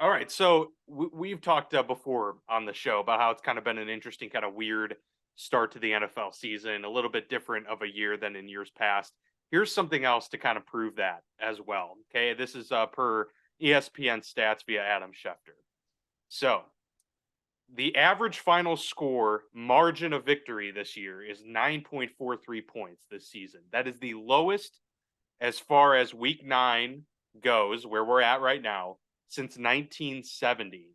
All right, so we've talked before on the show about how it's kind of been an interesting, kind of weird start to the NFL season, a little bit different of a year than in years past. Here's something else to kind of prove that as well. Okay, this is per ESPN stats via Adam Schefter. So the average final score margin of victory this year is 9.43 points this season. That is the lowest as far as week 9 goes, where we're at right now, since 1970.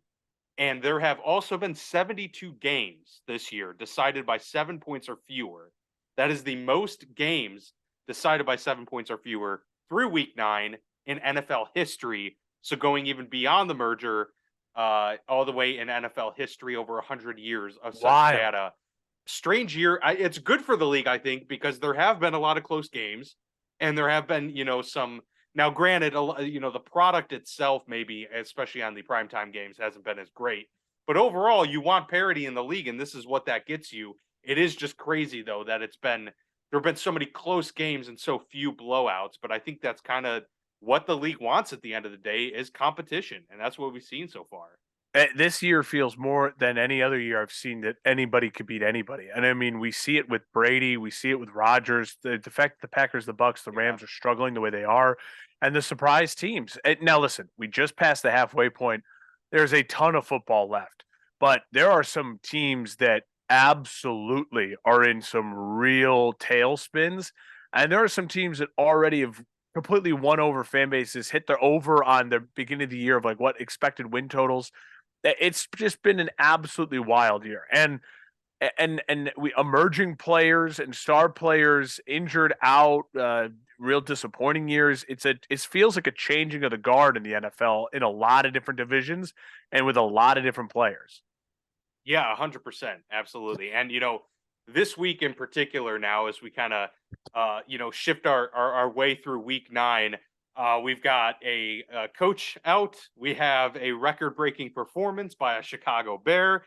And there have also been 72 games this year decided by 7 points or fewer. That is the most games decided by 7 points or fewer through week 9 in NFL history. So going even beyond the merger, all the way in NFL history, over 100 years of such Wild. data. Strange year. It's good for the league, I think, because there have been a lot of close games, and there have been, some. Now, granted, the product itself, maybe, especially on the primetime games, hasn't been as great. But overall, you want parity in the league, and this is what that gets you. It is just crazy, though, that there have been so many close games and so few blowouts. But I think that's kind of what the league wants at the end of the day is competition, and that's what we've seen so far. This year feels more than any other year I've seen that anybody could beat anybody. And I mean, we see it with Brady, we see it with Rodgers. The fact that the Packers, the Bucks, the Yeah. Rams are struggling the way they are, and the surprise teams. Now, listen, we just passed the halfway point. There's a ton of football left, but there are some teams that absolutely are in some real tailspins, and there are some teams that already have completely won over fan bases, hit the over on the beginning of the year of like what expected win totals. It's just been an absolutely wild year, and we emerging players and star players injured out, real disappointing years. It feels like a changing of the guard in the NFL in a lot of different divisions and with a lot of different players. Yeah, 100%. Absolutely. And, this week in particular now, as we kind of, shift our way through week 9, we've got a coach out. We have a record breaking performance by a Chicago Bear.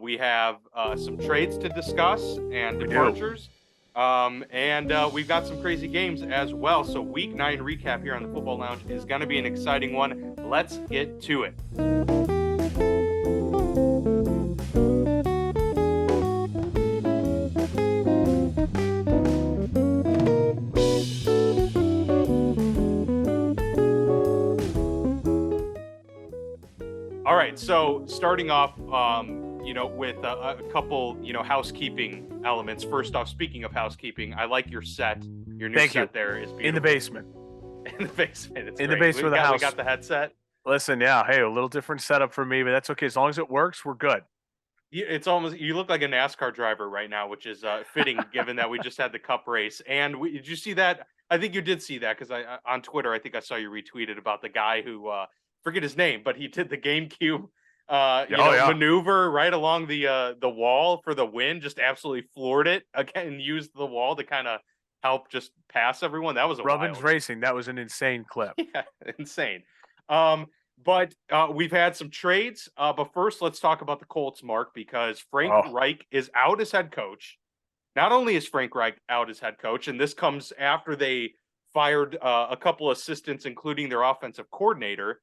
We have some trades to discuss and We do. departures. And we've got some crazy games as well. So, week 9 recap here on the Football Lounge is going to be an exciting one. Let's get to it. All right, so starting off, with a couple, housekeeping elements. First off, speaking of housekeeping, I like your set. Your new Thank set you. there is beautiful. In the basement. In the basement, it's In the great. basement of the We house. got the headset. Listen, yeah, hey, a little different setup for me, but that's okay. As long as it works, we're good. It's almost you look like a NASCAR driver right now, which is fitting given that we just had the Cup race. And did you see that? I think you did see that because on Twitter, I think I saw you retweeted about the guy who forget his name, but he did the GameCube Oh yeah. maneuver right along the wall for the win, just absolutely floored it again and used the wall to kind of help just pass everyone. That was a Rubbins wild. Racing. That was an insane clip. Yeah, insane. But we've had some trades. But first, let's talk about the Colts, Mark, because Frank Oh, Reich is out as head coach. Not only is Frank Reich out as head coach, and this comes after they fired a couple assistants, including their offensive coordinator.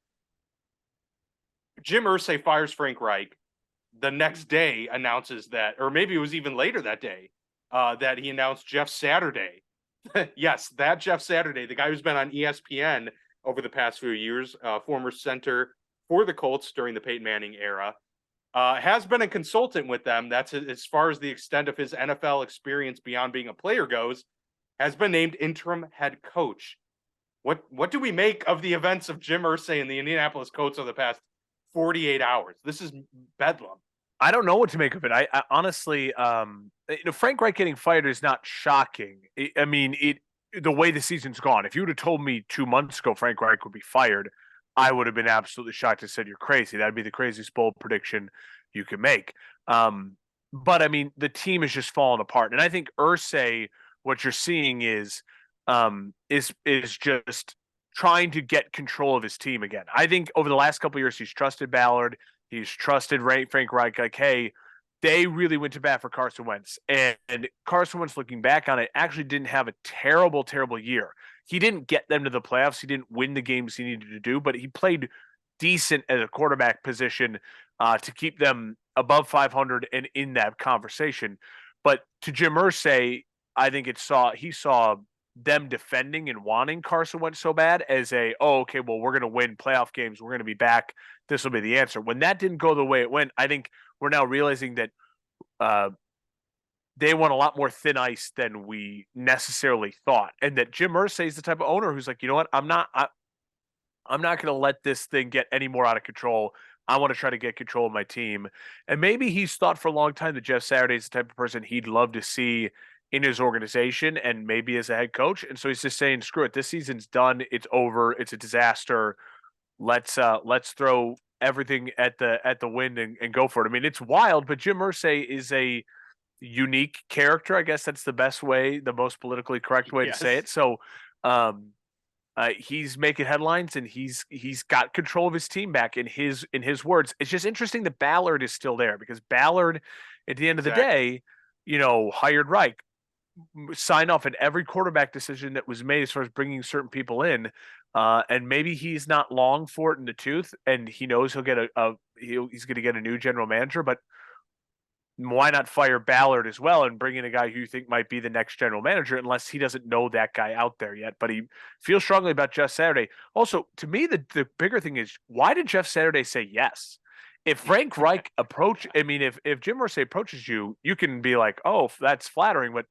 Jim Irsay fires Frank Reich. The next day announces that, or maybe it was even later that day, that he announced Jeff Saturday. Yes, that Jeff Saturday, the guy who's been on ESPN over the past few years, former center for the Colts during the Peyton Manning era, has been a consultant with them. That's as far as the extent of his NFL experience beyond being a player goes, has been named interim head coach. What do we make of the events of Jim Irsay and the Indianapolis Colts over the past 48 hours? This is bedlam. I don't know what to make of it. I honestly, Frank Reich getting fired is not shocking. I mean, the way the season's gone. If you would have told me 2 months ago Frank Reich would be fired, I would have been absolutely shocked and said you're crazy. That'd be the craziest bold prediction you could make. But I mean, the team is just falling apart, and I think Ursay, what you're seeing is just trying to get control of his team again. I think over the last couple of years, he's trusted Ballard. He's trusted Frank Reich. Like, hey, they really went to bat for Carson Wentz. And Carson Wentz, looking back on it, actually didn't have a terrible, terrible year. He didn't get them to the playoffs. He didn't win the games he needed to do, but he played decent at a quarterback position to keep them above 500 and in that conversation. But to Jim Irsay, I think he saw them defending and wanting Carson Wentz so bad as okay, well, we're going to win playoff games. We're going to be back. This will be the answer. When that didn't go the way it went, I think we're now realizing that they want a lot more thin ice than we necessarily thought. And that Jim Irsay is the type of owner who's like, you know what? I'm not going to let this thing get any more out of control. I want to try to get control of my team. And maybe he's thought for a long time that Jeff Saturday is the type of person he'd love to see in his organization and maybe as a head coach. And so he's just saying, screw it. This season's done. It's over. It's a disaster. Let's throw everything at the wind and go for it. I mean, it's wild, but Jim Irsay is a unique character. I guess that's the best way, the most politically correct way to say it. So, he's making headlines and he's got control of his team back in his words. It's just interesting that Ballard is still there because Ballard, at the end of the day, hired Reich, signed off in every quarterback decision that was made as far as bringing certain people in. And maybe he's not long for it in the tooth, and he knows he'll get he's going to get a new general manager, but why not fire Ballard as well and bring in a guy who you think might be the next general manager, unless he doesn't know that guy out there yet, but he feels strongly about Jeff Saturday. Also, to me, the bigger thing is, why did Jeff Saturday say yes? If Frank Reich if Jim Irsay approaches you, you can be like, oh, that's flattering, but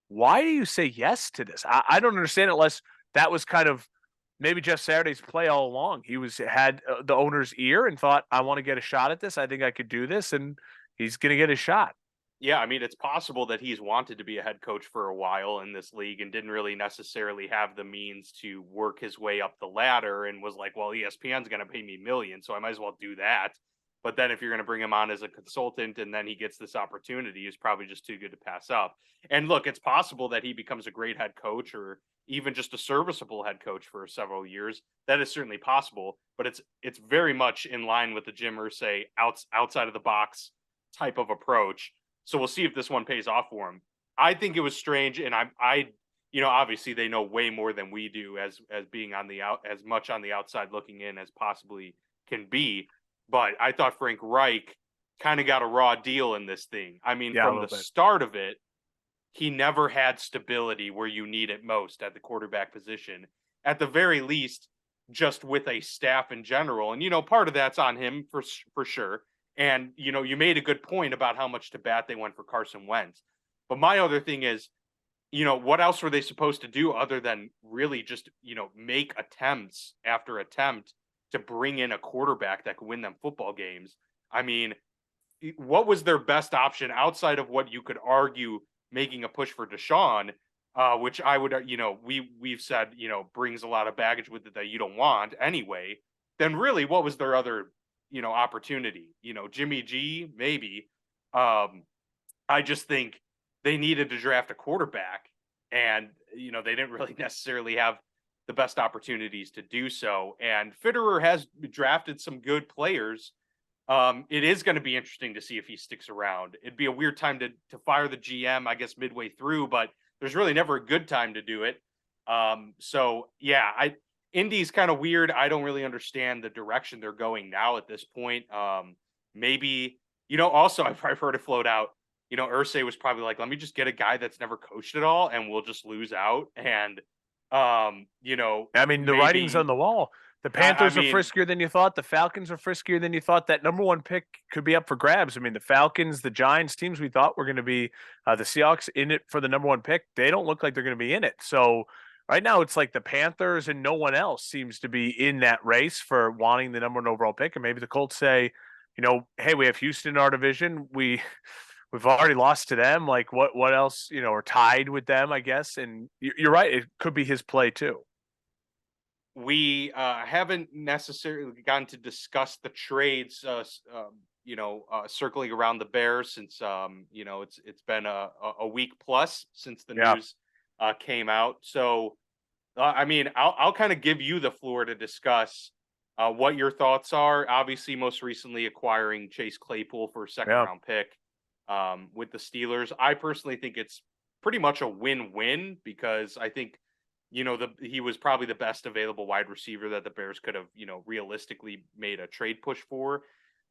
why do you say yes to this? I don't understand it, unless that was kind of maybe Jeff Saturday's play all along. He had the owner's ear and thought, I want to get a shot at this. I think I could do this. And he's going to get a shot. Yeah, I mean, it's possible that he's wanted to be a head coach for a while in this league and didn't really necessarily have the means to work his way up the ladder and was like, well, ESPN's going to pay me millions, so I might as well do that. But then if you're going to bring him on as a consultant and then he gets this opportunity, he's probably just too good to pass up. And look, it's possible that he becomes a great head coach or even just a serviceable head coach for several years. That is certainly possible, but it's very much in line with the Jim Irsay outside of the box type of approach. So we'll see if this one pays off for him. I think it was strange, and I obviously they know way more than we do as being on the as much on the outside looking in as possibly can be. But I thought Frank Reich kind of got a raw deal in this thing. I mean, from the start of it, he never had stability where you need it most at the quarterback position. At the very least, just with a staff in general. And, part of that's on him for sure. And, you made a good point about how much to bat they went for Carson Wentz. But my other thing is, what else were they supposed to do other than really just, make attempts after attempt to bring in a quarterback that could win them football games? I mean, what was their best option outside of what you could argue making a push for Deshaun, which I would, we've said, brings a lot of baggage with it that you don't want anyway. Then really, what was their other, opportunity? Jimmy G, maybe. I just think they needed to draft a quarterback, and they didn't really necessarily have the best opportunities to do so. And Fitterer has drafted some good players. It is going to be interesting to see if he sticks around. It'd be a weird time to fire the GM, I guess, midway through, but there's really never a good time to do it. So yeah, Indy's kind of weird. I don't really understand the direction they're going now at this point. Maybe, also I've heard it float out, Irsay was probably like, let me just get a guy that's never coached at all and we'll just lose out. And, I mean, the writing's on the wall. The Panthers are friskier than you thought. The Falcons are friskier than you thought. That number one pick could be up for grabs. I mean, the Falcons, the Giants, teams we thought were going to be the Seahawks in it for the number one pick, they don't look like they're going to be in it. So right now it's like the Panthers and no one else seems to be in that race for wanting the number one overall pick. And maybe the Colts say, hey, we have Houston in our division. We've already lost to them. Like what else, or tied with them, I guess. And you're right. It could be his play too. We haven't necessarily gotten to discuss the trades, circling around the Bears since, it's been a week plus since the news came out. So, I'll kind of give you the floor to discuss what your thoughts are. Obviously, most recently acquiring Chase Claypool for a second round pick with the Steelers. I personally think it's pretty much a win-win because I think he was probably the best available wide receiver that the Bears could have, realistically made a trade push for.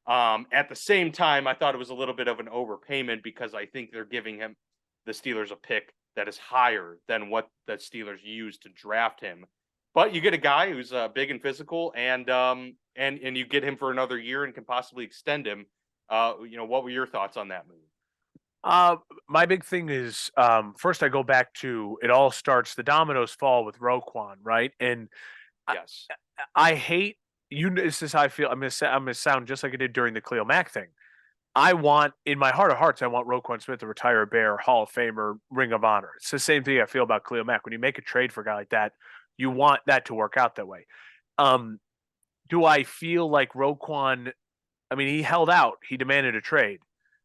At the same time, I thought it was a little bit of an overpayment because I think they're giving the Steelers a pick that is higher than what the Steelers used to draft him. But you get a guy who's big and physical, and you get him for another year and can possibly extend him. What were your thoughts on that move? Uh, my big thing is, first I go back to it all starts, the dominoes fall with Roquan, right? And I, Yes. I hate this is how I feel. I'm gonna sound just like I did during the Khalil Mack thing. I want, in my heart of hearts, I want Roquan Smith to retire a Bear, Hall of Famer, Ring of Honor. It's the same thing I feel about Khalil Mack. When you make a trade for a guy like that, you want that to work out that way. Um, do I feel like Roquan? I mean, he held out. He demanded a trade.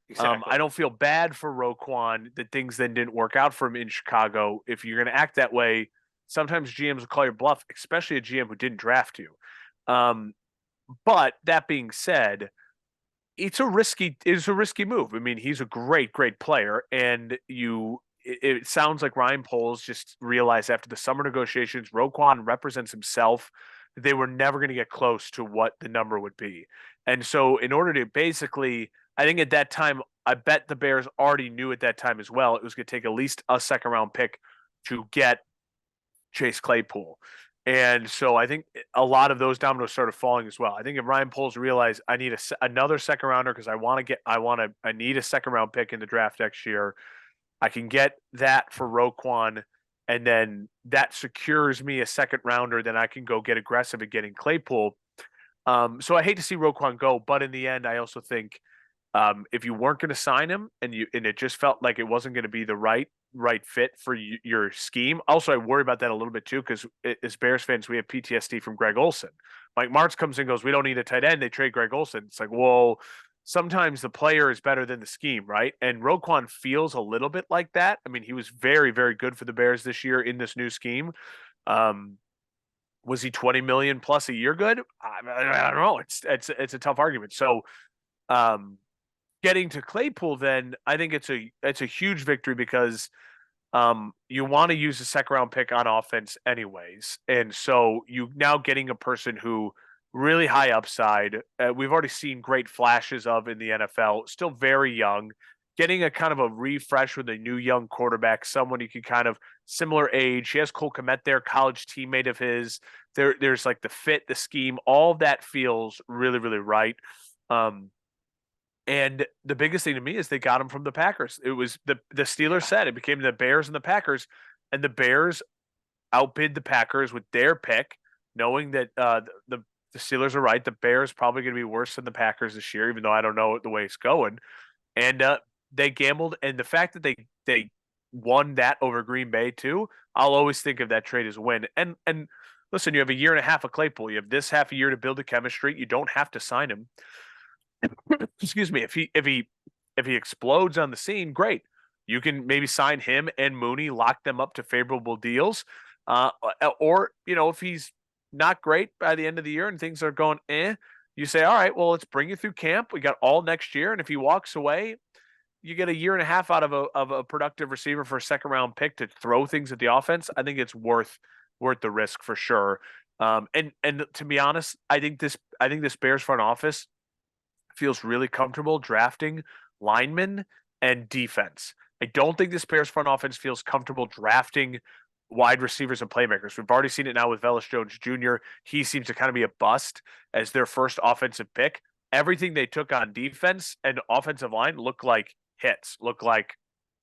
I Exactly. don't feel bad for Roquan that things then didn't work out for him in Chicago. If you're going to act that way, sometimes GMs will call your bluff, especially a GM who didn't draft you. Um, but that being said, it's a risky move. I mean, he's a great player, and it sounds like Ryan Poles just realized after the summer negotiations, Roquan represents himself. They were never going to get close to what the number would be. And so, in order to basically, I think at that time, I bet the Bears already knew at that time as well, it was going to take at least a second round pick to get Chase Claypool. And so I think a lot of those dominoes started falling as well. I think if Ryan Poles realized I need another second rounder because I need a second round pick in the draft next year, I can get that for Roquan, and then that secures me a second rounder. Then I can go get aggressive at getting Claypool. So I hate to see Roquan go, but in the end, I also think if you weren't going to sign him and it just felt like it wasn't going to be the right fit for your scheme. Also, I worry about that a little bit too because as Bears fans, we have PTSD from Greg Olson. Mike Martz comes in and goes, "We don't need a tight end." They trade Greg Olson. It's like, well, sometimes the player is better than the scheme, right? And Roquan feels a little bit like that. I mean, he was very good for the Bears this year in this new scheme. Um, was he 20 million plus a year good? I don't know. It's a tough argument. So um, getting to Claypool, then I think it's a huge victory because you want to use a second round pick on offense anyways, and so you now getting a person who really high upside. We've already seen great flashes of in the NFL. Still very young. Getting a kind of a refresh with a new young quarterback, someone you can kind of similar age. He has Cole Kmet there, college teammate of his. There's like the fit, the scheme, all of that feels really right. Um, and the biggest thing to me is they got him from the Packers. It was the Steelers Yeah. said it became the Bears and the Packers, and the Bears outbid the Packers with their pick, knowing that the Steelers are right. The Bears probably going to be worse than the Packers this year, even though I don't know the way it's going. And they gambled, and the fact that they won that over Green Bay too, I'll always think of that trade as a win. And listen, you have a year and a half of Claypool. You have this half a year to build the chemistry. You don't have to sign him. Excuse me, if he explodes on the scene, great. You can maybe sign him and Mooney, lock them up to favorable deals. Or if he's not great by the end of the year and things are going you say, all right, well, let's bring you through camp. We got all next year, and if he walks away, you get a year and a half out of a productive receiver for a second round pick to throw things at the offense. I think it's worth the risk for sure. And to be honest, I think this Bears front office feels really comfortable drafting linemen and defense. I don't think this Bears front offense feels comfortable drafting wide receivers and playmakers. We've already seen it now with Velus Jones Jr. He seems to kind of be a bust as their first offensive pick. Everything they took on defense and offensive line look like hits, look like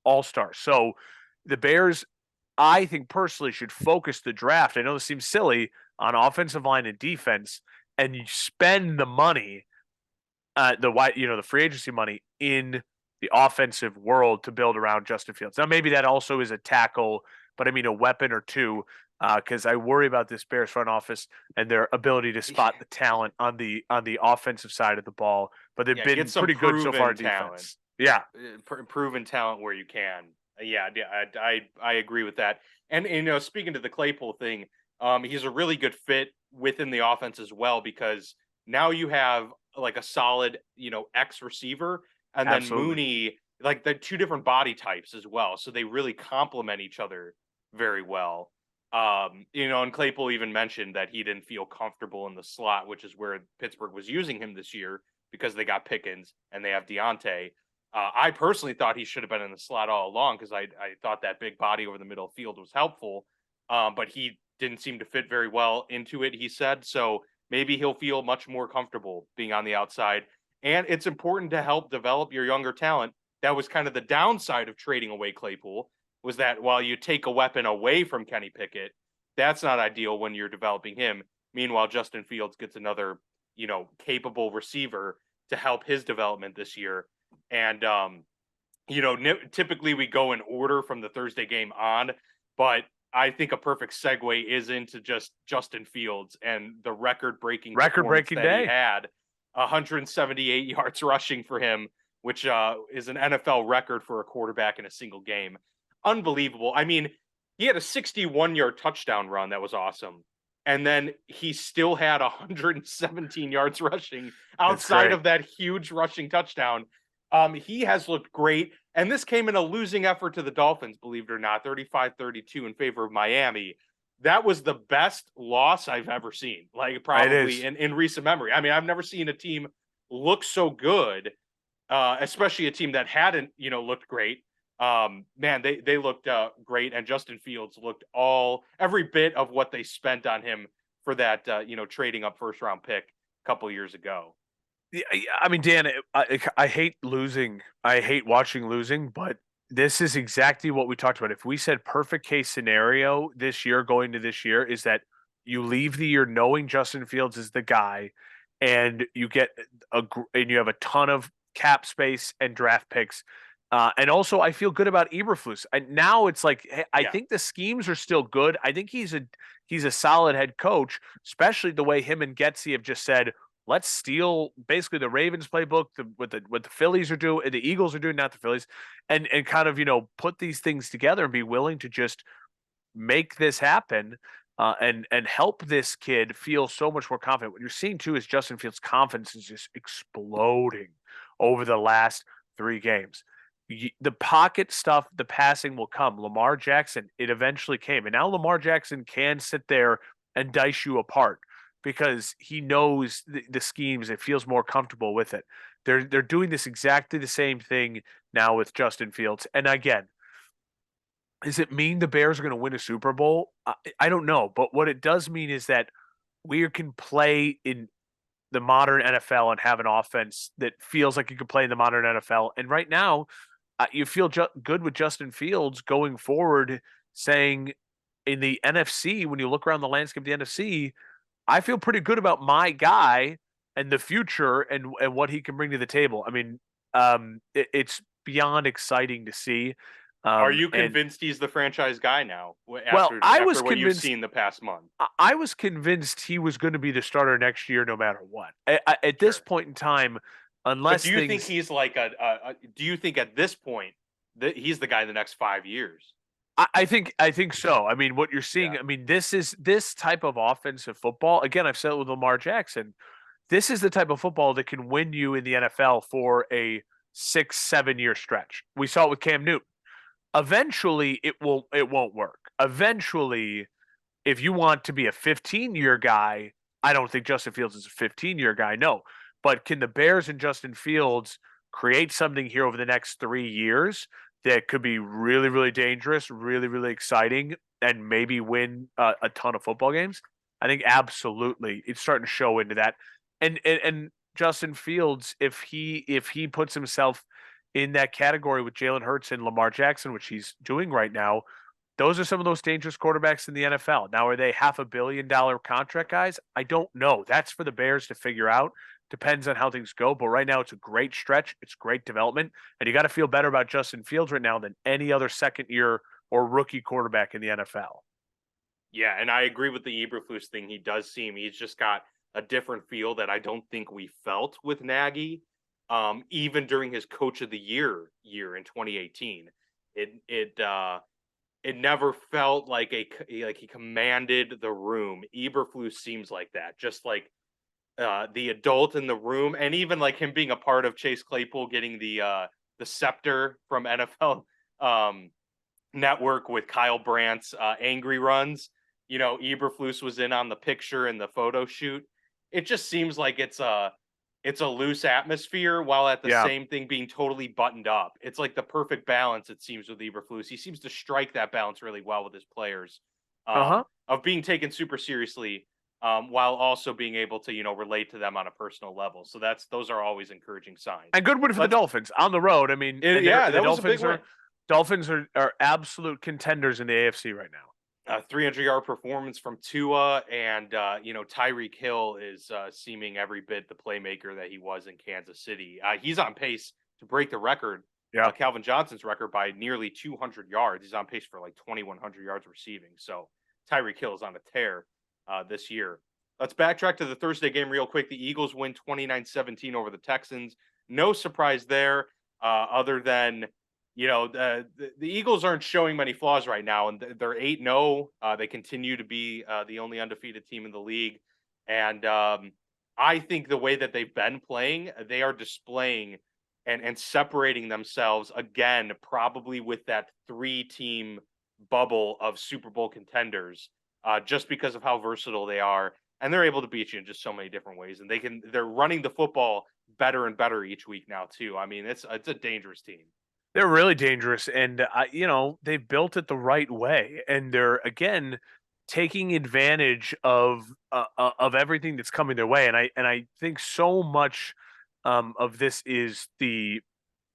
all stars. So the Bears, I think personally, should focus the draft. I know this seems silly on offensive line and defense, and you spend the money the free agency money in the offensive world to build around Justin Fields. Now, maybe that also is a tackle, but I mean a weapon or two, because I worry about this Bears front office and their ability to spot the talent on the offensive side of the ball. But they've Yeah, been get some pretty good so far proven in talent. defense. Yeah, Proven talent where you can. Yeah, I agree with that. And speaking to the Claypool thing, he's a really good fit within the offense as well because now you have like a solid, X receiver, and then absolutely. Mooney, like the two different body types as well. So they really complement each other very well. And Claypool even mentioned that he didn't feel comfortable in the slot, which is where Pittsburgh was using him this year because they got Pickens and they have Deontay. I personally thought he should have been in the slot all along because I thought that big body over the middle field was helpful, but he didn't seem to fit very well into it, he said. So maybe he'll feel much more comfortable being on the outside. And it's important to help develop your younger talent. That was kind of the downside of trading away Claypool, was that while you take a weapon away from Kenny Pickett, that's not ideal when you're developing him. Meanwhile, Justin Fields gets another, capable receiver to help his development this year. And, typically we go in order from the Thursday game on, but I think a perfect segue is into just Justin Fields and the record-breaking performance that day. he had. 178 yards rushing for him, which is an NFL record for a quarterback in a single game. Unbelievable. I mean, he had a 61-yard touchdown run that was awesome. And then he still had 117 yards rushing outside of that huge rushing touchdown. He has looked great. And this came in a losing effort to the Dolphins, believe it or not, 35-32 in favor of Miami. That was the best loss I've ever seen, like probably in recent memory. I mean, I've never seen a team look so good, especially a team that hadn't, looked great. Man, they looked great, and Justin Fields looked every bit of what they spent on him for that, trading up first round pick a couple years ago. Yeah, I mean, Dan, I hate losing. I hate watching losing, but this is exactly what we talked about. If we said perfect case scenario this year, going to this year, is that you leave the year knowing Justin Fields is the guy, and you get and you have a ton of cap space and draft picks. And also, I feel good about Eberflus. And now it's like, hey, I think the schemes are still good. I think he's a solid head coach, especially the way him and Getsy have just said, let's steal basically the Ravens playbook, what the Phillies are doing, the Eagles are doing, not the Phillies, and kind of put these things together and be willing to just make this happen. And help this kid feel so much more confident. What you're seeing too is Justin Fields' confidence is just exploding over the last 3 games. The pocket stuff, the passing will come. Lamar Jackson, it eventually came. And now Lamar Jackson can sit there and dice you apart because he knows the schemes. It feels more comfortable with it. They're doing this exactly the same thing now with Justin Fields. And again, does it mean the Bears are going to win a Super Bowl? I don't know. But what it does mean is that we can play in the modern NFL and have an offense that feels like you could play in the modern NFL. And right now, you feel good with Justin Fields going forward, saying in the NFC, when you look around the landscape of the NFC, I feel pretty good about my guy and the future and what he can bring to the table. I mean, it's beyond exciting to see. Are you convinced he's the franchise guy now? After what you've seen the past month. I was convinced he was going to be the starter next year, no matter what. At this point in time, unless do you think he's like do you think at this point that he's the guy the next 5 years? I think so. I mean, what you're seeing, I mean, this type of offensive football. Again, I've said it with Lamar Jackson. This is the type of football that can win you in the NFL for a 6-7 year stretch. We saw it with Cam Newton. Eventually, it won't work. Eventually, if you want to be a 15-year guy, I don't think Justin Fields is a 15-year guy. No, but can the Bears and Justin Fields create something here over the next 3 years that could be really, really dangerous, really, really exciting, and maybe win a ton of football games? I think absolutely it's starting to show into that. And Justin Fields, if he puts himself in that category with Jalen Hurts and Lamar Jackson, which he's doing right now, those are some of those dangerous quarterbacks in the NFL. Now, are they $500 million contract guys? I don't know. That's for the Bears to figure out. Depends on how things go. But right now, it's a great stretch. It's great development. And you got to feel better about Justin Fields right now than any other second year or rookie quarterback in the NFL. Yeah, and I agree with the Eberflus thing. He's just got a different feel that I don't think we felt with Nagy. Even during his Coach of the Year in 2018, it never felt like he commanded the room. Eberflus seems like that, just like the adult in the room, and even like him being a part of Chase Claypool getting the scepter from NFL Network with Kyle Brandt's angry runs. Eberflus was in on the picture and the photo shoot. It just seems like it's a loose atmosphere while at the Yeah. same thing being totally buttoned up. It's like the perfect balance, it seems, with Eberflus. He seems to strike that balance really well with his players, Uh-huh. of being taken super seriously, while also being able to, relate to them on a personal level. So those are always encouraging signs. And good win for the Let's Dolphins on the road. I mean, and yeah, the that was a big win. Dolphins are absolute contenders in the AFC right now. 300-yard performance from Tua, and Tyreek Hill is seeming every bit the playmaker that he was in Kansas City. He's on pace to break the record, Yeah. Calvin Johnson's record, by nearly 200 yards. He's on pace for like 2,100 yards receiving. So Tyreek Hill is on a tear this year. Let's backtrack to the Thursday game real quick. The Eagles win 29-17 over the Texans. No surprise there, other than the Eagles aren't showing many flaws right now, and they're 8-0. They continue to be the only undefeated team in the league, and I think the way that they've been playing, they are displaying and separating themselves again, probably with that 3-team bubble of Super Bowl contenders, just because of how versatile they are, and they're able to beat you in just so many different ways, and they're running the football better and better each week now too. I mean, it's a dangerous team. They're really dangerous, and they've built it the right way, and they're again taking advantage of everything that's coming their way. And I think so much of this is the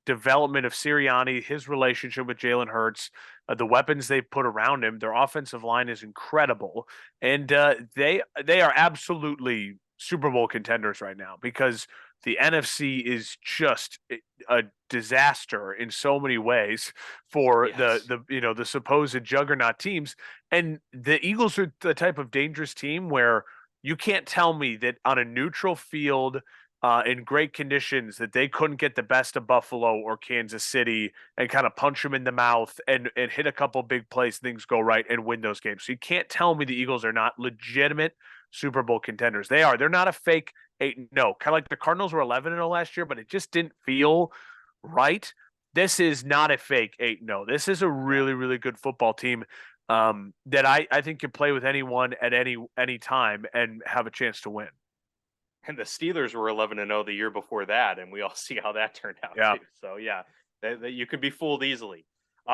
development of Sirianni, his relationship with Jalen Hurts, the weapons they've put around him. Their offensive line is incredible, and they are absolutely Super Bowl contenders right now because the NFC is just a disaster in so many ways for Yes. the supposed juggernaut teams. And the Eagles are the type of dangerous team where you can't tell me that on a neutral field in great conditions that they couldn't get the best of Buffalo or Kansas City and kind of punch them in the mouth and hit a couple big plays, things go right and win those games. So you can't tell me the Eagles are not legitimate Super Bowl contenders. They are. They're not a fake 8-0. Kind of like the Cardinals were 11-0 last year, but it just didn't feel right. This is not a fake 8-0. This is a really, really good football team that I think can play with anyone at any time and have a chance to win. And the Steelers were 11-0 the year before that, and we all see how that turned out Yeah. too. So yeah, you could be fooled easily.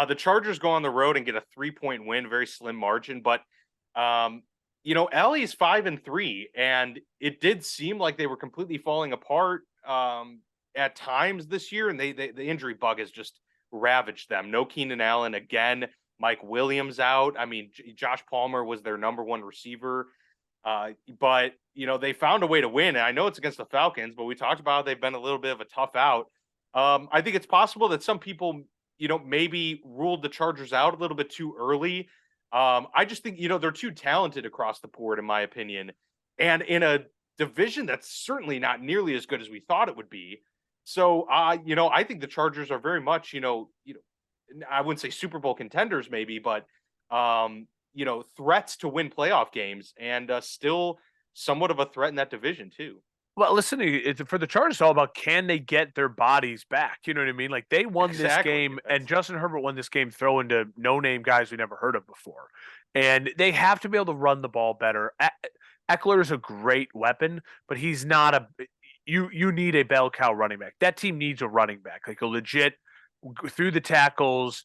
The Chargers go on the road and get a 3-point win, very slim margin, but Ellie's 5-3, and it did seem like they were completely falling apart at times this year, and the injury bug has just ravaged them. No Keenan Allen again. Mike Williams out. I mean, Josh Palmer was their number one receiver. But they found a way to win, and I know it's against the Falcons, but we talked about how they've been a little bit of a tough out. I think it's possible that some people, maybe ruled the Chargers out a little bit too early. I just think, they're too talented across the board, in my opinion, and in a division that's certainly not nearly as good as we thought it would be. So, I think the Chargers are very much, I wouldn't say Super Bowl contenders, maybe, but threats to win playoff games, and still somewhat of a threat in that division too. Well, listen, for the Chargers, it's all about can they get their bodies back? You know what I mean? Like they won this game, and Justin Herbert won this game throwing to no-name guys we never heard of before, and they have to be able to run the ball better. Eckler is a great weapon, but he's not a. You need a bell cow running back. That team needs a running back, like a legit through the tackles,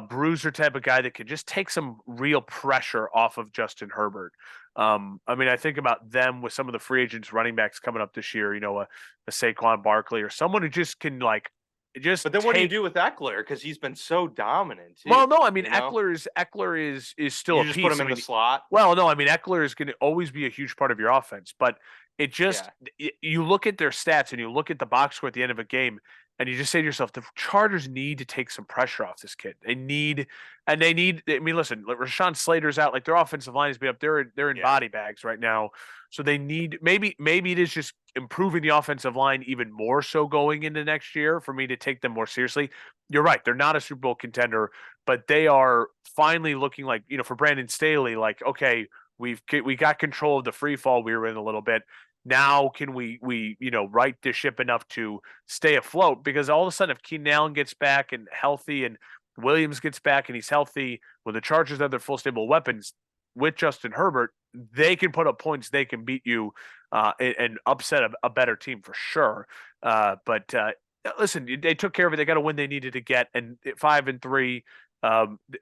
bruiser type of guy that can just take some real pressure off of Justin Herbert. I mean, I think about them with some of the free agents running backs coming up this year, a Saquon Barkley or someone who just can just. But then what do you do with Eckler? Because he's been so dominant. Too, well, no, I mean Eckler is still you a just piece. put him in the slot. Well, no, I mean Eckler is going to always be a huge part of your offense, but it just you look at their stats and you look at the box score at the end of a game, and you just say to yourself, the Chargers need to take some pressure off this kid. They need. I mean, listen, like Rashawn Slater's out. Like their offensive line is beat up. They're in body bags right now. So they need maybe it is just improving the offensive line even more so going into next year for me to take them more seriously. You're right. They're not a Super Bowl contender, but they are finally looking like, for Brandon Staley, like, okay, we got control of the free fall we were in a little bit. Now can we right the ship enough to stay afloat? Because all of a sudden, if Keenan Allen gets back and healthy, and Williams gets back and he's healthy, when the Chargers have their full stable weapons, with Justin Herbert, they can put up points. They can beat you and upset a better team for sure. But listen, they took care of it. They got a win they needed to get, and 5-3.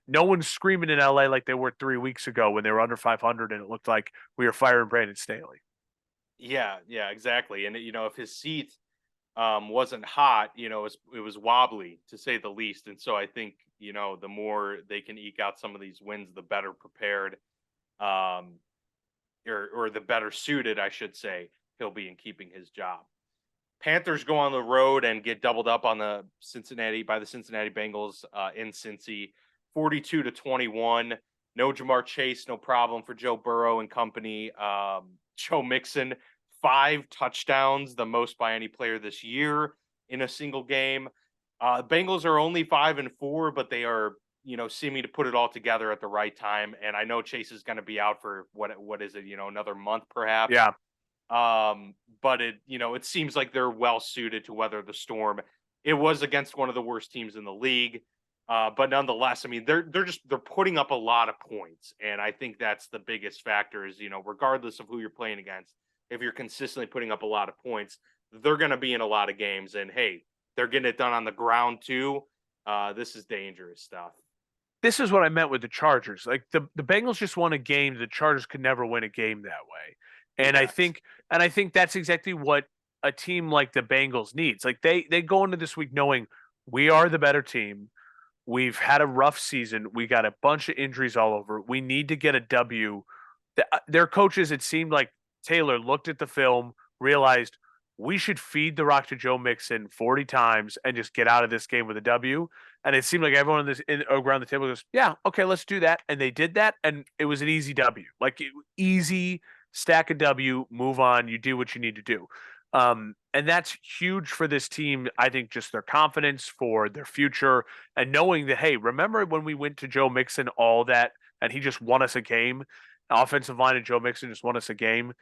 No one's screaming in LA like they were 3 weeks ago when they were under 500, and it looked like we were firing Brandon Staley. Yeah, yeah, exactly. And if his seat wasn't hot, it was wobbly to say the least. And so I think, the more they can eke out some of these wins, the better prepared, um, or the better suited, I should say, he'll be in keeping his job. Panthers go on the road and get doubled up on the Cincinnati Bengals in Cincy, 42-21. No Jamar Chase, no problem for Joe Burrow and company. Joe Mixon, 5 touchdowns, the most by any player this year in a single game. Bengals are only 5-4, but they are, seeming to put it all together at the right time. And I know Chase is going to be out for what is it, another month perhaps. Yeah. But it seems like they're well suited to weather the storm. It was against one of the worst teams in the league. But nonetheless, I mean, they're putting up a lot of points. And I think that's the biggest factor is, regardless of who you're playing against, if you're consistently putting up a lot of points, they're going to be in a lot of games. And hey, they're getting it done on the ground too. This is dangerous stuff. This is what I meant with the Chargers. Like the Bengals just won a game. The Chargers could never win a game that way. And Yes. I think that's exactly what a team like the Bengals needs. Like they go into this week knowing we are the better team. We've had a rough season. We got a bunch of injuries all over. We need to get a W. Their coaches, it seemed like Taylor looked at the film, realized we should feed the rock to Joe Mixon 40 times and just get out of this game with a W. And it seemed like everyone around the table goes, yeah, okay, let's do that. And they did that, and it was an easy W. Like easy stack a W, move on. You do what you need to do. And that's huge for this team. I think just their confidence for their future and knowing that, hey, remember when we went to Joe Mixon, all that, and he just won us a game? Offensive line and Joe Mixon just won us a game.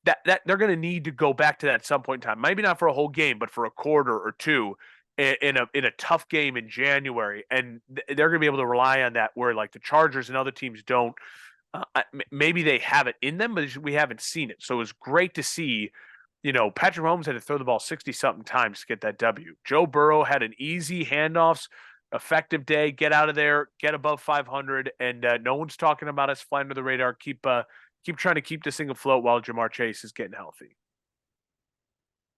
That they're going to need to go back to that at some point in time. Maybe not for a whole game, but for a quarter or two in a tough game in January. And they're going to be able to rely on that where like the Chargers and other teams don't. Maybe they have it in them, but we haven't seen it. So it was great to see, Patrick Mahomes had to throw the ball 60-something times to get that W. Joe Burrow had an easy handoffs, effective day, get out of there, get above 500, and no one's talking about us flying under the radar. Keep trying to keep this thing afloat while Jamar Chase is getting healthy.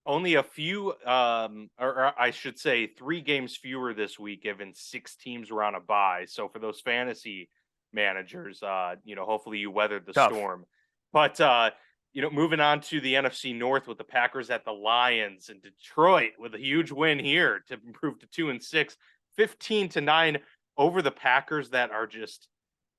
Only a few, or I should say 3 games fewer this week, given 6 teams were on a bye. So for those fantasy managers, hopefully you weathered the Tough. storm. But, moving on to the NFC North with the Packers at the Lions and Detroit with a huge win here to improve to 2-6, 15-9 over the Packers that are just,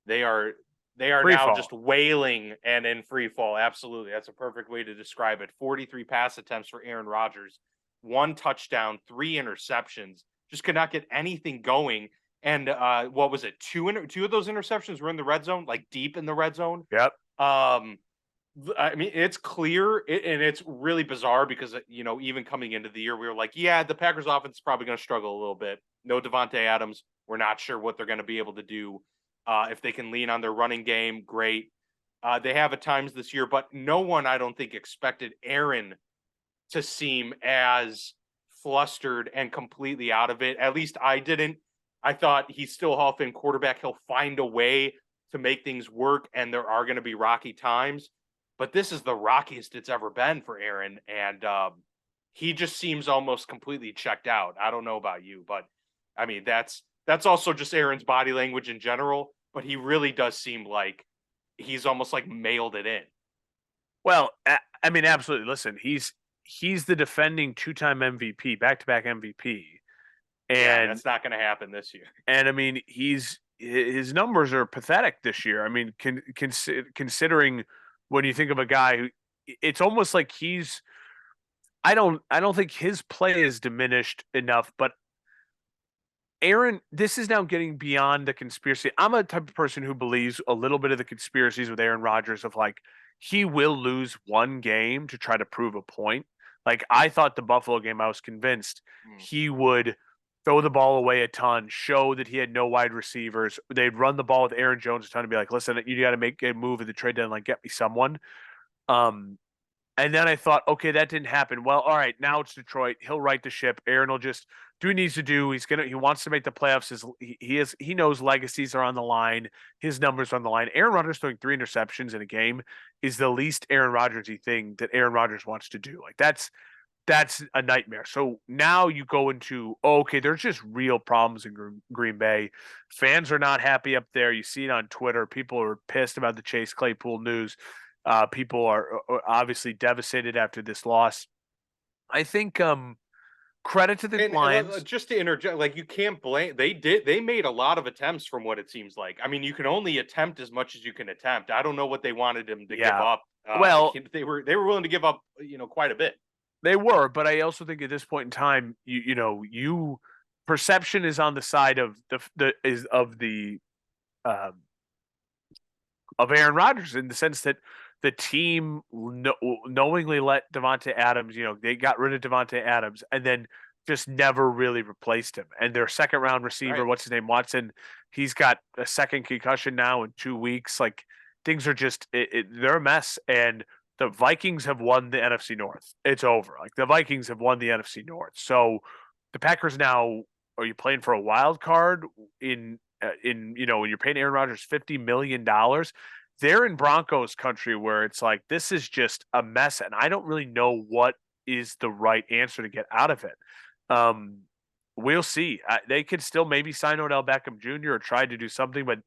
they are Free now fall. just wailing and in free fall. Absolutely. That's a perfect way to describe it. 43 pass attempts for Aaron Rodgers, 1 touchdown, 3 interceptions, just could not get anything going. And what was it? 2 of those interceptions were in the red zone, like deep in the red zone. Yep. I mean, it's clear and it's really bizarre because, even coming into the year, we were like, yeah, the Packers offense is probably going to struggle a little bit. No Devontae Adams. We're not sure what they're going to be able to do. If they can lean on their running game, great. They have at times this year, but no one, I don't think, expected Aaron to seem as flustered and completely out of it. At least I didn't. I thought he's still a Hall of Fame quarterback. He'll find a way to make things work, and there are going to be rocky times. But this is the rockiest it's ever been for Aaron, and he just seems almost completely checked out. I don't know about you, but I mean that's also just Aaron's body language in general. But he really does seem like he's almost like mailed it in. Well, I mean, absolutely. Listen, he's the defending 2-time MVP, back-to-back MVP, and that's not going to happen this year. And I mean, his numbers are pathetic this year. I mean, considering when you think of a guy who, it's almost like he's. I don't think his play is diminished enough, but Aaron, this is now getting beyond the conspiracy. I'm a type of person who believes a little bit of the conspiracies with Aaron Rodgers of like he will lose one game to try to prove a point. Like I thought the Buffalo game, I was convinced he would throw the ball away a ton, show that he had no wide receivers. They'd run the ball with Aaron Jones a ton and be like, listen, you got to make a move at the trade deadline, get me someone. Um, and then I thought, okay, that didn't happen. Well, all right, now it's Detroit. He'll right the ship. Aaron will just do what he needs to do. He wants to make the playoffs. He knows legacies are on the line. His numbers are on the line. Aaron Rodgers throwing 3 interceptions in a game is the least Aaron Rodgersy thing that Aaron Rodgers wants to do. Like that's a nightmare. So now you go into, okay, there's just real problems in Green Bay. Fans are not happy up there. You see it on Twitter. People are pissed about the Chase Claypool news. People are obviously devastated after this loss. I think credit to the Lions. Just to interject, like, you can't blame. They made a lot of attempts from what it seems like. I mean, you can only attempt as much as you can attempt. I don't know what they wanted him to give up. Well, they were willing to give up, quite a bit. They were, but I also think at this point in time, perception is on the side of um, of Aaron Rodgers in the sense that the team knowingly let Devontae Adams, they got rid of Devontae Adams and then just never really replaced him. And their second round receiver, Right. what's his name, Watson, he's got a second concussion now in 2 weeks. Like things are just they're a mess. And the Vikings have won the NFC North. It's over. Like the Vikings have won the NFC North. So the Packers now, are you playing for a wild card when you're paying Aaron Rodgers $50 million? They're in Broncos country where it's like this is just a mess, and I don't really know what is the right answer to get out of it. Um, we'll see. They could still maybe sign Odell Beckham Jr. or try to do something, but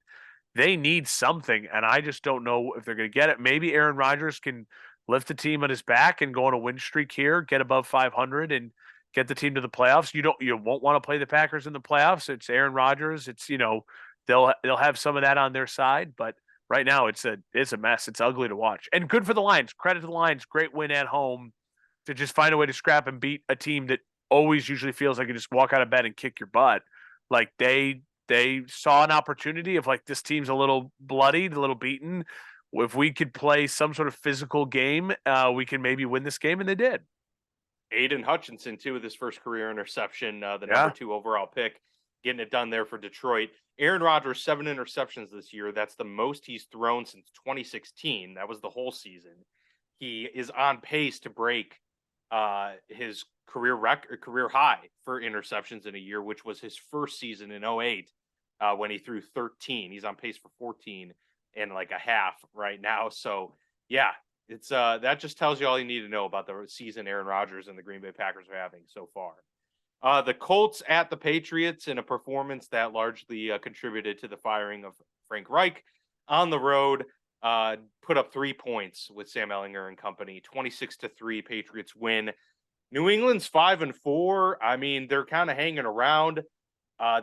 they need something, and I just don't know if they're going to get it. Maybe Aaron Rodgers can lift the team on his back and go on a win streak here, get above 500, and get the team to the playoffs. You won't want to play the Packers in the playoffs. It's Aaron Rodgers. It's they'll have some of that on their side, but right now it's a mess. It's ugly to watch. And good for the Lions. Credit to the Lions. Great win at home to just find a way to scrap and beat a team that always usually feels like you just walk out of bed and kick your butt. Like they saw an opportunity of like this team's a little bloodied, a little beaten. If we could play some sort of physical game, we can maybe win this game, and they did. Aiden Hutchinson too with his first career interception, the number 2 overall pick, getting it done there for Detroit. Aaron Rodgers 7 interceptions this year. That's the most he's thrown since 2016. That was the whole season. He is on pace to break his career high for interceptions in a year, which was his first season in 08 when he threw 13. He's on pace for 14 and like a half right now. So yeah, it's that just tells you all you need to know about the season Aaron Rodgers and the Green Bay Packers are having so far. The Colts at the Patriots in a performance that largely contributed to the firing of Frank Reich on the road. Put up 3 points with Sam Ehlinger and company. 26-3 Patriots win. New England's 5-4. I mean, they're kind of hanging around.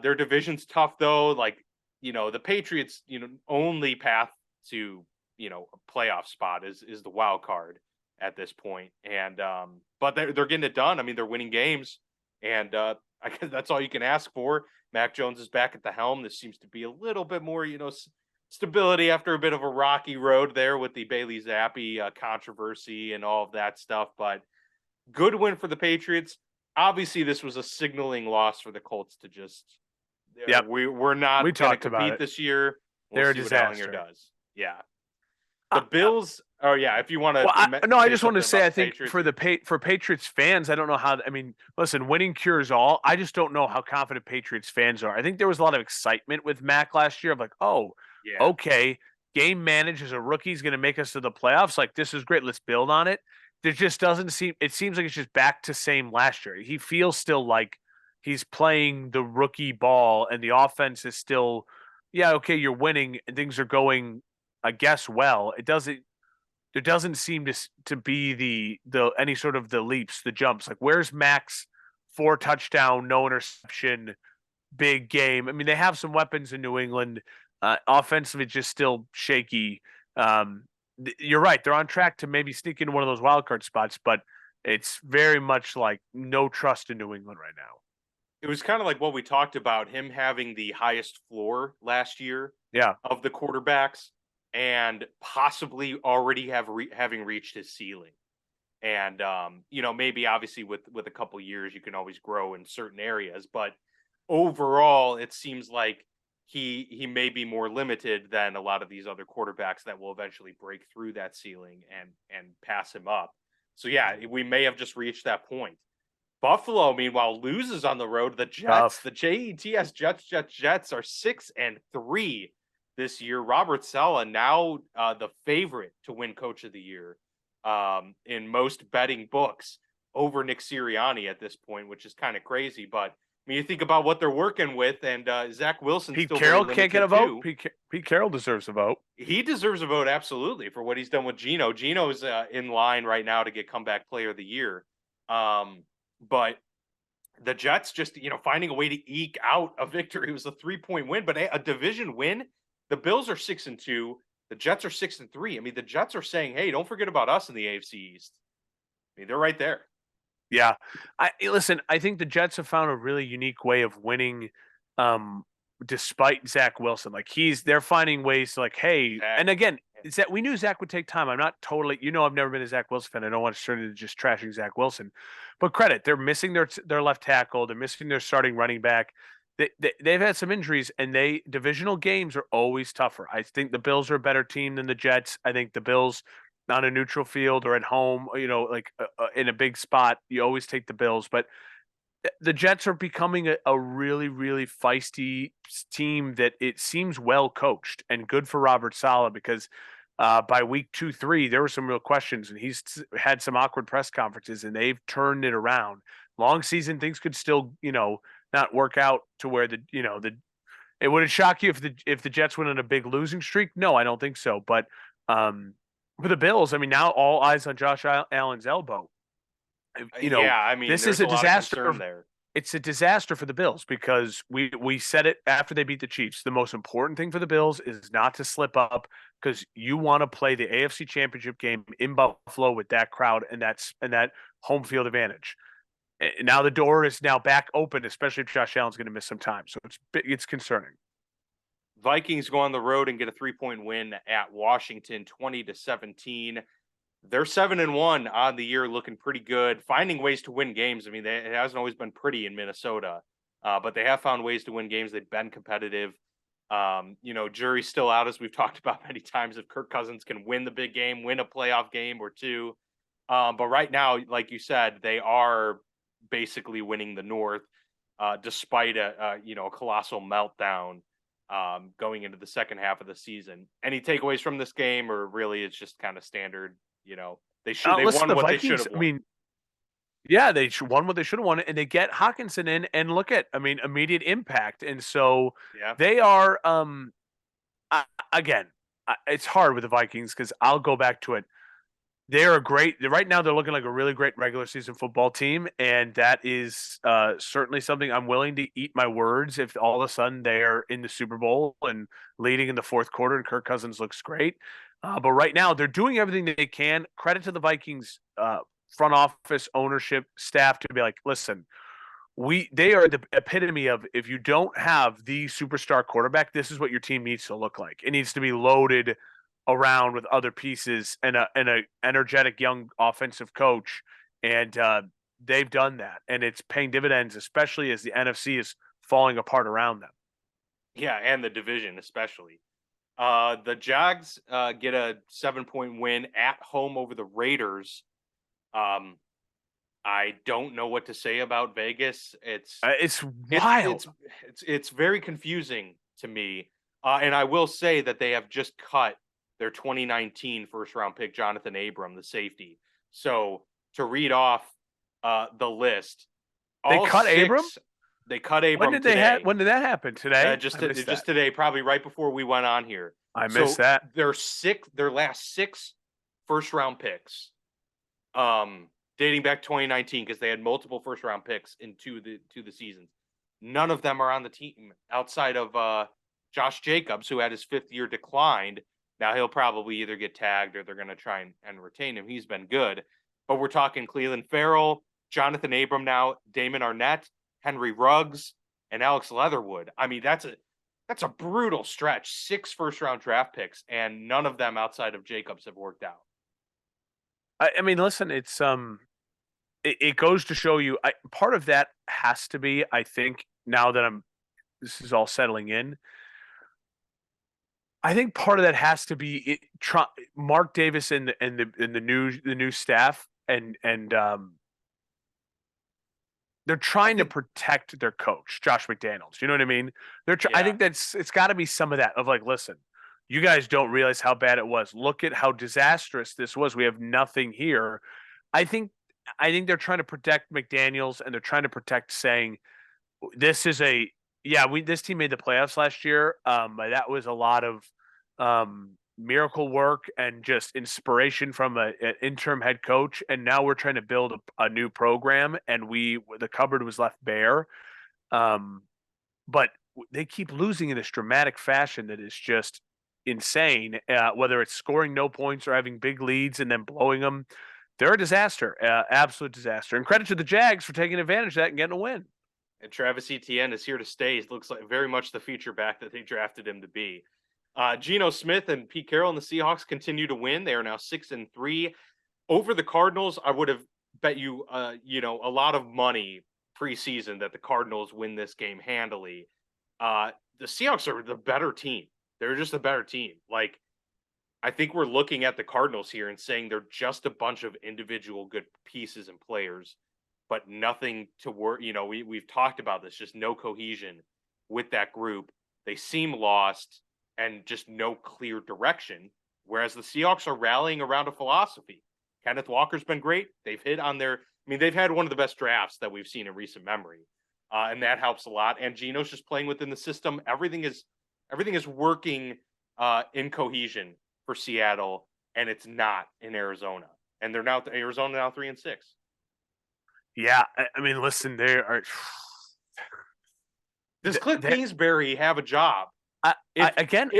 Their division's tough though. Like, the Patriots, only path to, a playoff spot is the wild card at this point. And but they're getting it done. I mean, they're winning games. And I guess that's all you can ask for. Mac Jones is back at the helm. This seems to be a little bit more, stability after a bit of a rocky road there with the Bailey Zappi controversy and all of that stuff. But good win for the Patriots. Obviously, this was a signaling loss for the Colts to just, we're not going to compete this year. They're a disaster. What Ehlinger does. Yeah. The Bills. Oh yeah, if you want to. I just want to say, I think for Patriots fans, I don't know how. I mean, listen, winning cures all. I just don't know how confident Patriots fans are. I think there was a lot of excitement with Mac last year of like, okay, game managed as a rookie is going to make us to the playoffs. Like this is great. Let's build on it. There just doesn't seem. It seems like it's just back to same last year. He feels still like he's playing the rookie ball, and the offense is still, okay, you're winning and things are going, I guess, well. There doesn't seem to be the any sort of the leaps, the jumps. Like where's Mac's 4 touchdown, no interception, big game? I mean, they have some weapons in New England. Offensively, just still shaky. You're right; they're on track to maybe sneak into one of those wild card spots, but it's very much like no trust in New England right now. It was kind of like what we talked about, him having the highest floor last year of the quarterbacks and possibly already having reached his ceiling. And, maybe obviously with a couple years, you can always grow in certain areas, but overall, it seems like he may be more limited than a lot of these other quarterbacks that will eventually break through that ceiling and pass him up. So yeah, we may have just reached that point. Buffalo, meanwhile, loses on the road. The Jets, Tough. the Jets, Jets are 6-3 this year. Robert Saleh now the favorite to win Coach of the Year in most betting books over Nick Sirianni at this point, which is kind of crazy. But I mean, you think about what they're working with, and Zach Wilson's Pete still very Carroll can't get a limited vote. too. Pete Carroll deserves a vote. He deserves a vote absolutely for what he's done with Geno. Geno's in line right now to get comeback player of the year. But the Jets just, finding a way to eke out a victory. It was a 3-point win, but a division win. The Bills are 6-2. The Jets are 6-3. I mean, the Jets are saying, "Hey, don't forget about us in the AFC East." I mean, they're right there. Yeah. Listen, I think the Jets have found a really unique way of winning despite Zach Wilson. Like they're finding ways to like, hey, and Exactly. again, it's that we knew Zach would take time. I'm not totally, I've never been a Zach Wilson fan. I don't want to turn into just trashing Zach Wilson. But credit, they're missing their left tackle, they're missing their starting running back. They've had some injuries, and divisional games are always tougher. I think the Bills are a better team than the Jets. I think the Bills on a neutral field or at home, like in a big spot, you always take the Bills. But the Jets are becoming a really, really feisty team that it seems well coached and good for Robert Saleh because by week 2, 3, there were some real questions, and he's had some awkward press conferences, and they've turned it around. Long season, things could still, not work out to where it would shock you if the Jets went on a big losing streak. No, I don't think so. But for the Bills, I mean, now all eyes on Josh Allen's elbow. Yeah, I mean, This is there's a a lot of disaster. concern there. It's a disaster for the Bills because we said it after they beat the Chiefs. The most important thing for the Bills is not to slip up because you want to play the AFC Championship game in Buffalo with that crowd and that home field advantage. Now the door is now back open, especially if Josh Allen's going to miss some time. So it's concerning. Vikings go on the road and get a 3-point win at Washington, 20-17. They're 7-1 on the year, looking pretty good, finding ways to win games. I mean, it hasn't always been pretty in Minnesota, but they have found ways to win games. They've been competitive. Jury's still out, as we've talked about many times, if Kirk Cousins can win the big game, win a playoff game or two. But right now, like you said, they are basically winning the North, despite a colossal meltdown going into the second half of the season. Any takeaways from this game, or really it's just kind of standard? They Listen, won the what they should Vikings. have I won. mean, yeah, they won what they should have won, and they get Hawkinson in, and look at, I mean, immediate impact, and so Yeah. they are. Again, it's hard with the Vikings because I'll go back to it. They're right now. They're looking like a really great regular season football team, and that is certainly something I'm willing to eat my words if all of a sudden they're in the Super Bowl and leading in the fourth quarter, and Kirk Cousins looks great. But right now, they're doing everything they can. Credit to the Vikings front office, ownership, staff to be like, listen, they are the epitome of if you don't have the superstar quarterback, this is what your team needs to look like. It needs to be loaded around with other pieces and a energetic young offensive coach, and they've done that, and it's paying dividends, especially as the NFC is falling apart around them. Yeah, and the division especially. The Jags get a 7-point win at home over the Raiders. I don't know what to say about Vegas. It's It's wild. it's it's very confusing to me. And I will say that they have just cut their 2019 first round pick Jonathan Abram, the safety. So to read off the list, They all cut Abram. six they cut Abram today. When did that happen? Today? I missed Just that. today, probably right before we went on here. I missed So that. their last 6 first round picks, dating back 2019, because they had multiple first round picks into the seasons. None of them are on the team outside of Josh Jacobs, who had his 5th year declined. Now he'll probably either get tagged or they're going to try and retain him. He's been good, but we're talking Cleveland Farrell, Jonathan Abram, now Damon Arnett, Henry Ruggs, and Alex Leatherwood. I mean, that's a brutal stretch. 6 first round draft picks, and none of them outside of Jacobs have worked out. I mean, listen, it goes to show you. Part of that has to be, I think, now that this is all settling in. I think part of that has to be Mark Davis and the new staff and they're trying to protect their coach, Josh McDaniels. You know what I mean? I think it's got to be some of that of like, listen, you guys don't realize how bad it was. Look at how disastrous this was. We have nothing here. I think they're trying to protect McDaniels and they're trying to protect saying this is this team made the playoffs last year. But that was a lot of miracle work and just inspiration from an interim head coach. And now we're trying to build a new program, and the cupboard was left bare. But they keep losing in this dramatic fashion that is just insane. Whether it's scoring no points or having big leads and then blowing them, they're a disaster, absolute disaster. And credit to the Jags for taking advantage of that and getting a win. And Travis Etienne is here to stay. It looks like very much the feature back that they drafted him to be. Geno Smith and Pete Carroll and the Seahawks continue to win. They are now 6-3 over the Cardinals. I would have bet you, a lot of money preseason that the Cardinals win this game handily. The Seahawks are the better team. They're just a better team. Like, I think we're looking at the Cardinals here and saying they're just a bunch of individual good pieces and players, but nothing to work. We've talked about this, just no cohesion with that group. They seem lost and just no clear direction, whereas the Seahawks are rallying around a philosophy. Kenneth Walker's been great. They've hit on they've had one of the best drafts that we've seen in recent memory, and that helps a lot. And Geno's just playing within the system. Everything is working in cohesion for Seattle, and it's not in Arizona. And Arizona now 3-6. Yeah, I mean, listen, they are. Does Cliff Kingsbury have a job? If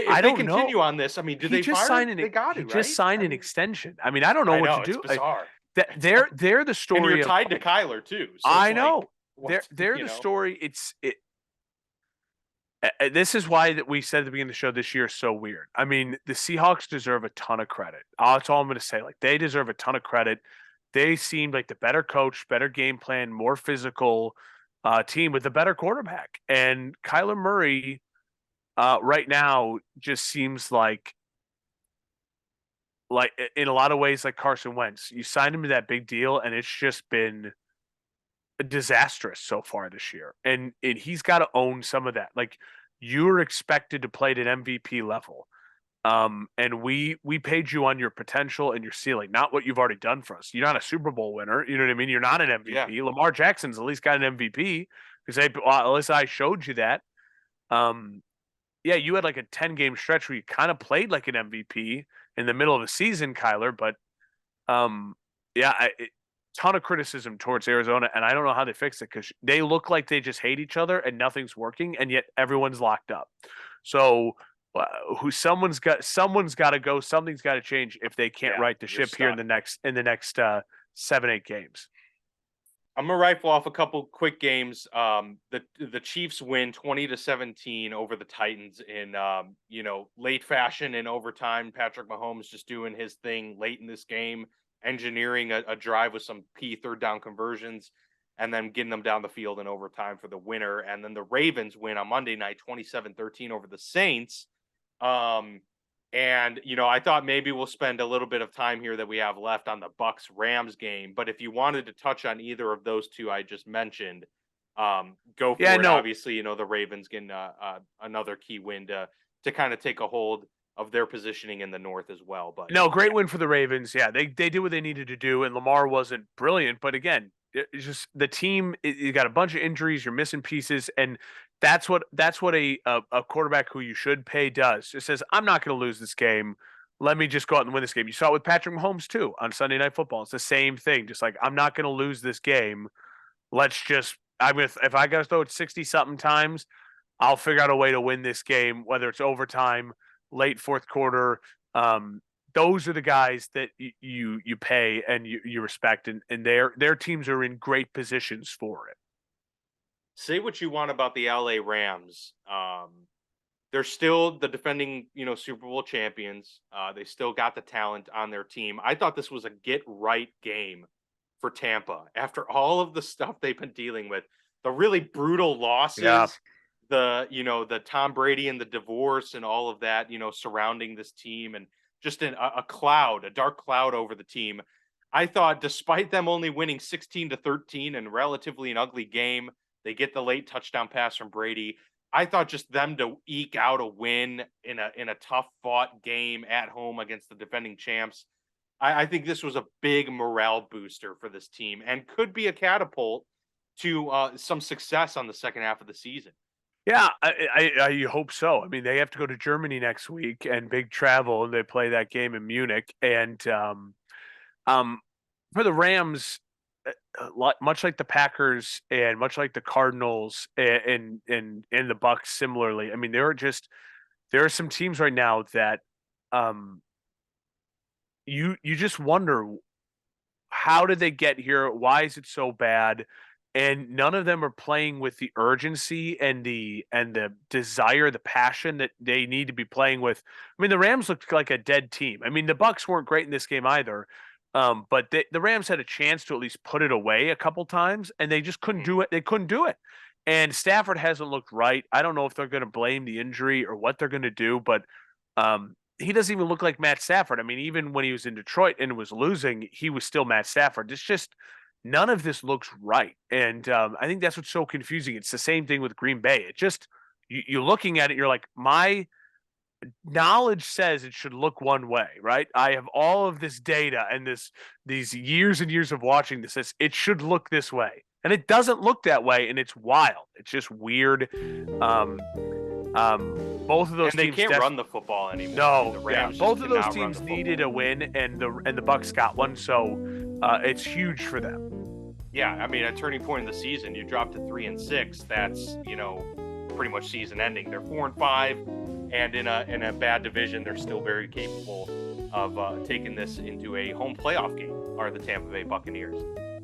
I don't continue on this, I mean, do they fire him? They got to, he right? just signed an extension. I mean, I don't know what to do. It's bizarre. They're the story. And you're tied to Kyler too. So I know. They're the story. This is why that we said at the beginning of the show this year is so weird. I mean, the Seahawks deserve a ton of credit. That's all I'm going to say. Like, they deserve a ton of credit. They seemed like the better coach, better game plan, more physical team with a better quarterback. And Kyler Murray right now just seems like in a lot of ways like Carson Wentz. You signed him to that big deal, and it's just been disastrous so far this year. And he's got to own some of that. Like, you're expected to play at an MVP level. And we paid you on your potential and your ceiling, not what you've already done for us. You're not a Super Bowl winner. You know what I mean? You're not an MVP. Yeah. Lamar Jackson's at least got an MVP because at least I showed you that. Yeah, you had like a 10-game stretch where you kind of played like an MVP in the middle of the season, Kyler. But ton of criticism towards Arizona, and I don't know how they fix it because they look like they just hate each other and nothing's working, and yet everyone's locked up. So someone's got to go. Something's got to change if they can't right the ship here in the next 7-8 games. I'm gonna rifle off a couple quick games. The Chiefs win 20-17 over the Titans in late fashion in overtime. Patrick Mahomes just doing his thing late in this game, engineering a drive with some key third down conversions, and then getting them down the field in overtime for the winner. And then the Ravens win on Monday night 27-13 over the Saints. And I thought maybe we'll spend a little bit of time here that we have left on the Bucks Rams game. But if you wanted to touch on either of those two I just mentioned, go for it. No. Obviously, the Ravens getting another key win to kind of take a hold of their positioning in the North as well. But no, great win for the Ravens. Yeah, they did what they needed to do, and Lamar wasn't brilliant, but again, it's just the team. You got a bunch of injuries, you're missing pieces, and that's what a quarterback who you should pay does. It says, I'm not going to lose this game. Let me just go out and win this game. You saw it with Patrick Mahomes too on Sunday Night Football. It's the same thing. Just like, I'm not going to lose this game. If I got to throw it 60 something times, I'll figure out a way to win this game, whether it's overtime, late fourth quarter. Those are the guys that you pay and you respect, and their teams are in great positions for it. Say what you want about the LA Rams. They're still the defending, Super Bowl champions. They still got the talent on their team. I thought this was a get right game for Tampa after all of the stuff they've been dealing with. the really brutal losses, Yeah. the Tom Brady and the divorce and all of that, surrounding this team, and just a dark cloud over the team. I thought, despite them only winning 16-13 and relatively an ugly game, they get the late touchdown pass from Brady. I thought just them to eke out a win in a tough fought game at home against the defending champs. I think this was a big morale booster for this team and could be a catapult to some success on the second half of the season. Yeah, I hope so. I mean, they have to go to Germany next week and big travel, and they play that game in Munich. And um, for the Rams, much like the Packers and much like the Cardinals and the Bucks, similarly. I mean, there are some teams right now that um, you just wonder, how did they get here? Why is it so bad? And none of them are playing with the urgency and the desire, the passion that they need to be playing with. I mean, the Rams looked like a dead team. I mean, the Bucks weren't great in this game either. But the Rams had a chance to at least put it away a couple times, and they just couldn't do it. They couldn't do it. And Stafford hasn't looked right. I don't know if they're going to blame the injury or what they're going to do, but he doesn't even look like Matt Stafford. I mean, even when he was in Detroit and was losing, he was still Matt Stafford. It's just none of this looks right, and I think that's what's so confusing. It's the same thing with Green Bay. It just you're looking at it, you're like, my knowledge says it should look one way, right? I have all of this data and these years and years of watching this. It should look this way, and it doesn't look that way, and it's wild. It's just weird. Um, Both of those And they teams can't run the football anymore. No, The yeah, Rams both just of those cannot run teams the needed a win, and the Bucks got one, so it's huge for them. Yeah, I mean, a turning point in the season. You drop to 3-6. That's pretty much season ending. They're 4-5, and in a bad division, they're still very capable of taking this into a home playoff game. Are the Tampa Bay Buccaneers?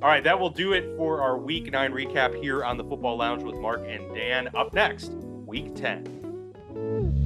All right, that will do it for our Week 9 recap here on the Football Lounge with Mark and Dan. Up next, Week 10.